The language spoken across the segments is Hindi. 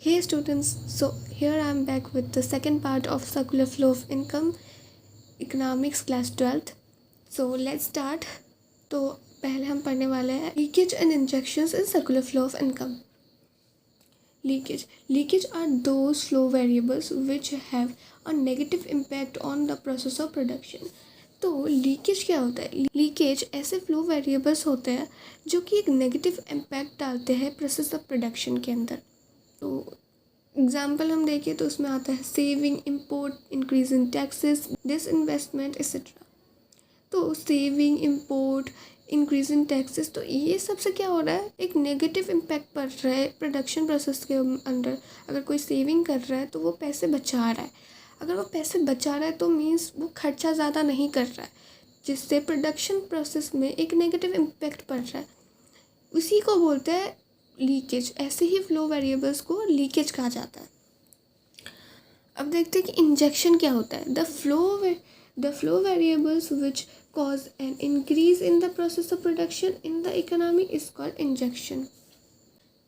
Hey students, so here I am back with the second part of circular flow of income, economics class 12th. So let's start. तो पहले हम पढ़ने वाले हैं leakage and injections in circular flow of income. Leakage are those flow variables which have a negative impact on the process of production. तो लीकेज क्या होता है? लीकेज ऐसे फ्लो वेरिएबल्स होते हैं जो कि एक नेगेटिव इम्पैक्ट डालते हैं प्रोसेस ऑफ प्रोडक्शन के अंदर. तो एग्जाम्पल हम देखें तो उसमें आता है saving, import, increase in taxes, disinvestment etcetera. तो saving, import, increase in taxes, तो ये सबसे क्या हो रहा है, एक नेगेटिव इम्पैक्ट पड़ रहा है प्रोडक्शन प्रोसेस के अंदर. अगर कोई सेविंग कर रहा है तो वो पैसे बचा रहा है. अगर वो पैसे बचा रहा है तो मीन्स वो खर्चा ज़्यादा नहीं कर रहा है, जिससे प्रोडक्शन प्रोसेस में एक नेगेटिव इम्पैक्ट पड़ रहा है. उसी को बोलते हैं लीकेज. ऐसे ही फ्लो वेरिएबल्स को लीकेज कहा जाता है. अब देखते हैं कि इंजेक्शन क्या होता है. The flow variables which cause an increase in the process of production in the economy is called injection.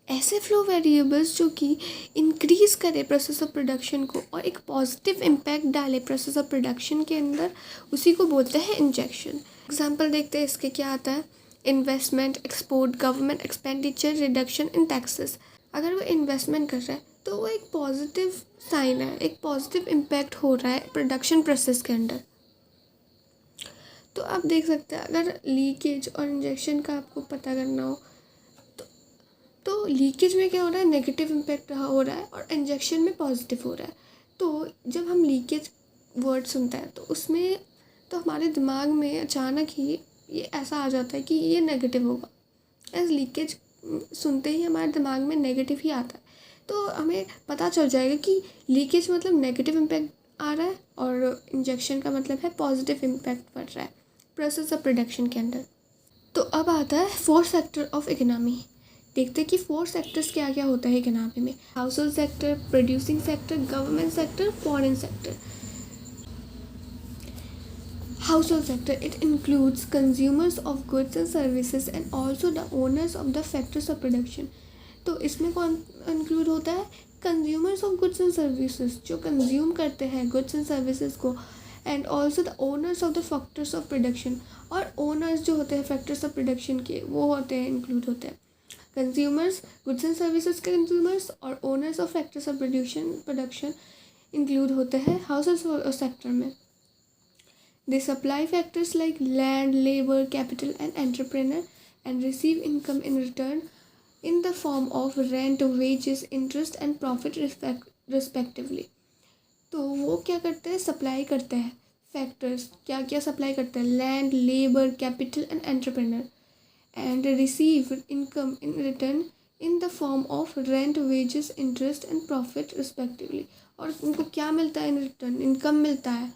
ऐसे फ्लो वेरिएबल्स जो कि इंक्रीज़ करे प्रोसेस ऑफ प्रोडक्शन को और एक पॉजिटिव इम्पैक्ट डाले प्रोसेस ऑफ प्रोडक्शन के अंदर, उसी को बोलते हैं इंजेक्शन. एग्जांपल देखते हैं इसके. क्या आता है? Investment, export, government expenditure, reduction in taxes. अगर वो इन्वेस्टमेंट कर रहा है तो वो एक पॉजिटिव साइन है, एक पॉजिटिव इम्पैक्ट हो रहा है प्रोडक्शन प्रोसेस के अंदर. तो आप देख सकते हैं अगर लीकेज और इंजेक्शन का आपको पता करना हो तो लीकेज में क्या हो रहा है, नेगेटिव इम्पैक्ट हो रहा है, और इंजेक्शन में पॉजिटिव हो रहा है. तो जब हम लीकेज वर्ड सुनते हैं तो उसमें तो हमारे दिमाग में अचानक ही ये ऐसा आ जाता है कि ये नेगेटिव होगा. एज लीकेज सुनते ही हमारे दिमाग में नेगेटिव ही आता है. तो हमें पता चल जाएगा कि लीकेज मतलब नेगेटिव इम्पैक्ट आ रहा है और इंजेक्शन का मतलब है पॉजिटिव इम्पैक्ट पड़ रहा है प्रोसेस ऑफ प्रोडक्शन के अंदर. तो अब आता है फोर्थ सेक्टर ऑफ इकोनॉमी. देखते हैं कि फोर सेक्टर्स क्या क्या होता है इकोनॉमी में. House hold sector, producing sector, government sector, foreign sector. Household sector, it includes consumers of goods and services and also the owners of the factors of production. तो इसमें कौन इंक्लूड होता है? Consumers of goods and services, जो कंज्यूम करते हैं गुड्स एंड सर्विसेज को, and also the owners of the factors of production. और ओनर्स जो होते हैं फैक्टर्स ऑफ प्रोडक्शन के, वो होते हैं, इंक्लूड होते हैं कंज्यूमर्स, गुड्स एंड सर्विसेज के कंज्यूमर्स, और owners of factors of production include होते हैं हाउस होल्ड सेक्टर में. They supply factors like land, labor, capital and entrepreneur and receive income in return in the form of rent, wages, interest and profit respectively. तो वो क्या करते हैं? सप्लाई करते हैं फैक्टर्स. क्या क्या सप्लाई करते हैं? Land, labour, capital and entrepreneur, and receive income in return in the form of rent, wages, interest and profit respectively. और उनको क्या मिलता है इन रिटर्न? इनकम मिलता है,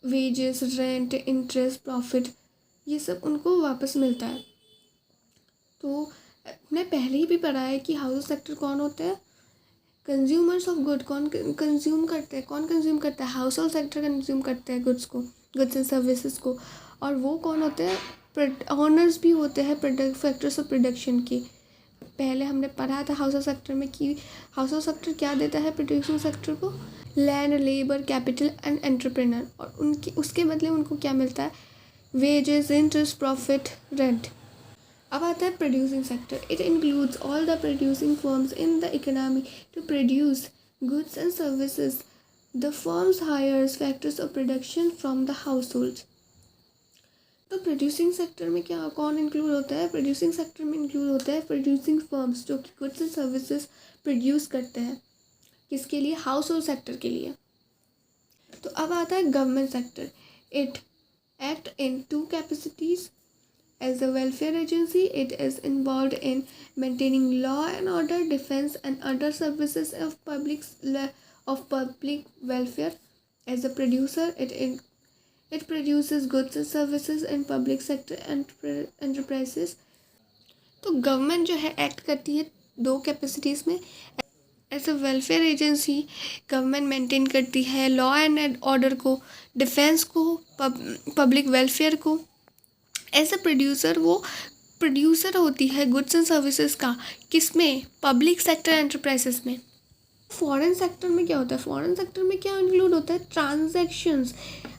वेजेस, रेंट, इंटरेस्ट, प्रॉफिट, ये सब उनको वापस मिलता है. तो हमने पहले ही भी पढ़ा है कि हाउस सेक्टर कौन होता है? Consumers of good. कौन कंज्यूम करते हैं? कौन कंज्यूम करता है? हाउस होल्ड सेक्टर कंज्यूम करते हैं गुड्स को, गुड्स एंड सर्विसेज को. और वो कौन होते हैं? ऑनर्स भी होते हैं फैक्टर्स ऑफ प्रोडक्शन के. पहले हमने पढ़ा था हाउस होल्ड सेक्टर में कि हाउस होल्ड सेक्टर क्या देता है प्रोड्यूसिंग सेक्टर को? Land, labour, capital and entrepreneur. और उनके उसके बदले उनको क्या मिलता है? Wages, interest, profit, rent. अब आता है producing sector. It includes all the producing firms in the economy to produce goods and services. The firms hires factors of production from the household. तो प्रोड्यूसिंग सेक्टर में क्या कौन इंक्लूड होता है? प्रोड्यूसिंग सेक्टर में इंक्लूड होता है प्रोड्यूसिंग फर्म्स जो कि गुड्स एंड सर्विसेज प्रोड्यूस करते हैं. किसके लिए? हाउस होल्ड सेक्टर के लिए. तो अब आता है government sector. It act in two capacities. As a welfare agency it is involve in maintaining law and order, defence and other services of public welfare. As a producer it produces goods and services in public sector enterprises. तो गवर्नमेंट जो है एक्ट करती है दो कैपेसिटीज़ में. As a welfare agency government maintain करती है लॉ एंड ऑर्डर को, डिफेंस को, पब्लिक वेलफेयर को. एज अ प्रोड्यूसर वो प्रोड्यूसर होती है गुड्स एंड सर्विसेज का, किसमें? पब्लिक सेक्टर एंटरप्राइजेस में। फॉरेन सेक्टर में क्या होता है? फॉरेन सेक्टर में क्या इंक्लूड होता है? ट्रांजैक्शंस।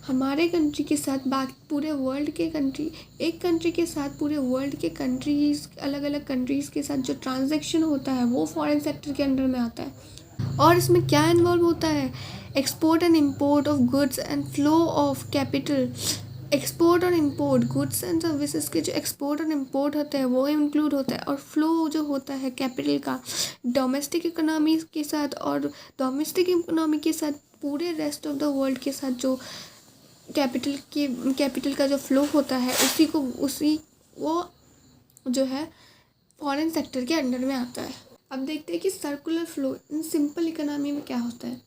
हमारे कंट्री के साथ बाकी पूरे वर्ल्ड के कंट्री, एक कंट्री के साथ पूरे वर्ल्ड के कंट्रीज़, अलग अलग कंट्रीज़ के साथ जो ट्रांजैक्शन होता है वो फॉरेन सेक्टर के अंडर में आता है। और इसमें क्या इन्वॉल्व होता है? Export and import of goods and flow of capital. Export और इम्पोर्ट, गुड्स एंड सर्विसेज के जो एक्सपोर्ट और इम्पोर्ट होते हैं वो इंक्लूड होता है। और फ्लो जो होता है कैपिटल का डोमेस्टिक इकोनॉमी के साथ, और डोमेस्टिक इकोनॉमी के साथ पूरे रेस्ट ऑफ द वर्ल्ड के साथ जो कैपिटल का जो फ्लो होता है वो जो है फॉरेन सेक्टर के अंडर में आता है। अब देखते हैं कि circular flow in simple economy में क्या होता है।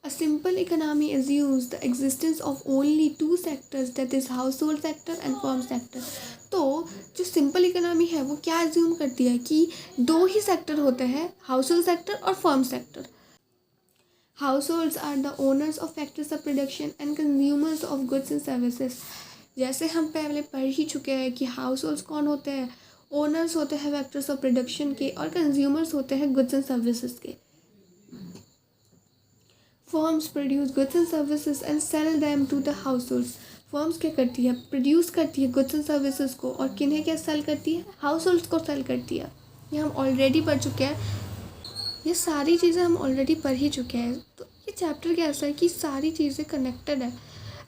A simple economy assumes the existence of only two sectors, that is household sector and firm sector. तो जो सिंपल इकोनॉमी है वो क्या एज्यूम करती है कि दो ही सेक्टर होते हैं, हाउसहोल्ड सेक्टर और firm sector. Households are the owners of factors of production and consumers of goods and services. जैसे हम पहले पढ़ ही चुके हैं कि हाउसहोल्ड्स कौन होते हैं? ओनर्स होते हैं फैक्टर्स ऑफ प्रोडक्शन के, और कंज्यूमर्स होते हैं गुड्स एंड सर्विसेज के। Firms produce goods and services and sell them to the households. Firms क्या करती है? प्रोड्यूस करती है गुड्स एंड सर्विसेज को, और किन्हें क्या सेल करती है? हाउसहोल्ड्स को सेल करती है। ये हम ऑलरेडी पढ़ चुके हैं, ये सारी चीज़ें हम ऑलरेडी पढ़ ही चुके हैं। तो ये चैप्टर कैसा है कि सारी चीज़ें कनेक्टेड है।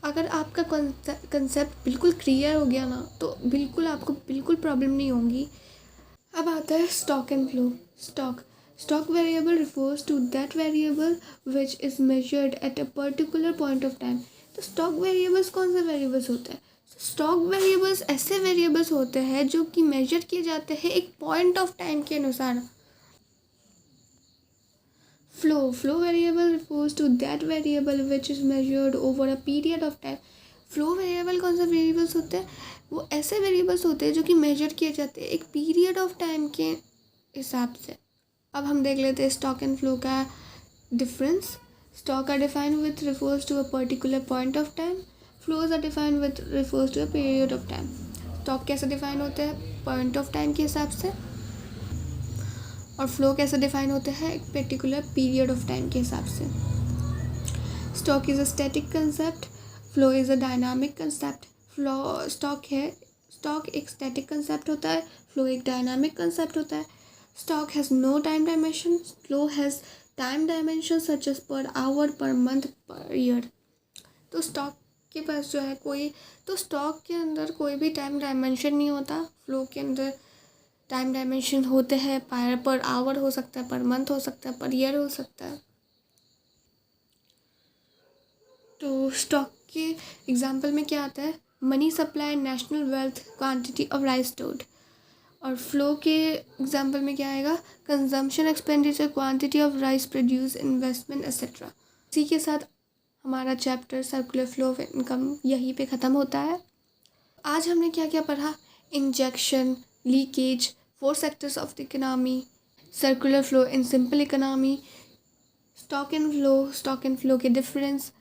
अगर आपका कंसेप्ट बिल्कुल क्लियर हो गया ना तो बिल्कुल आपको बिल्कुल प्रॉब्लम नहीं होगी। अब आता है stock and flow. Stock variable refers to that variable which is measured at a particular point of time. तो स्टॉक वेरिएबल्स कौन से वेरिएबल्स होते हैं? स्टॉक वेरिएबल्स ऐसे वेरिएबल्स होते हैं जो कि मेजर किए जाते हैं एक पॉइंट ऑफ टाइम के अनुसार। Flow variable refers to that variable which is measured over a period of time. Flow variable कौन से वेरिएबल्स होते हैं? वो ऐसे वेरिएबल्स होते हैं जो कि मेजर किए जाते हैं एक पीरियड ऑफ टाइम के हिसाब से। अब हम देख लेते हैं स्टॉक एंड फ्लो का difference. Stock are defined with refers to a particular point of time, flows are defined with refers to a period of time. Stock कैसे डिफाइन होते हैं? पॉइंट ऑफ टाइम के हिसाब से। और फ्लो कैसे डिफाइन होते हैं? एक पर्टिकुलर पीरियड ऑफ टाइम के हिसाब से। Stock is a static concept, flow is a dynamic concept. Stock एक स्टैटिक कंसेप्ट होता है, फ्लो एक डायनामिक कंसेप्ट होता है। Stock has no time dimension, flow has time dimension such as per hour, per month, per year. तो स्टॉक के पास जो है स्टॉक के अंदर कोई भी टाइम डायमेंशन नहीं होता। फ्लो के अंदर टाइम डायमेंशन होते हैं, पर आवर हो सकता है, पर मंथ हो सकता है, पर ईयर हो सकता है। तो स्टॉक के एग्जाम्पल में क्या आता है? Money supply, national wealth, quantity of rice stored. और फ्लो के एग्जाम्पल में क्या आएगा? Consumption, expenditure, quantity of rice produce, investment etcetera. इसी के साथ हमारा chapter circular flow of income यहीं पे ख़त्म होता है। आज हमने क्या क्या पढ़ा? Injection, leakage, 4 sectors of the economy, circular flow in simple economy, stock and flow के डिफरेंस,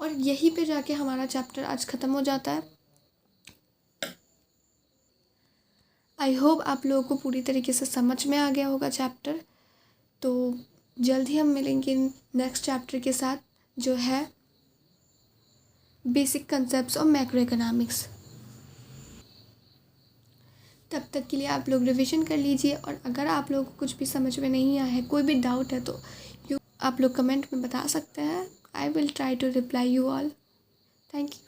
और यहीं पे जाके हमारा चैप्टर आज ख़त्म हो जाता है। आई होप आप लोगों को पूरी तरीके से समझ में आ गया होगा चैप्टर। तो जल्द ही हम मिलेंगे नेक्स्ट चैप्टर के साथ जो है basic concepts of macro economics. तब तक के लिए आप लोग रिवीजन कर लीजिए, और अगर आप लोगों को कुछ भी समझ में नहीं आया है, कोई भी डाउट है, तो आप लोग कमेंट में बता सकते हैं। I will try to reply you all. Thank you.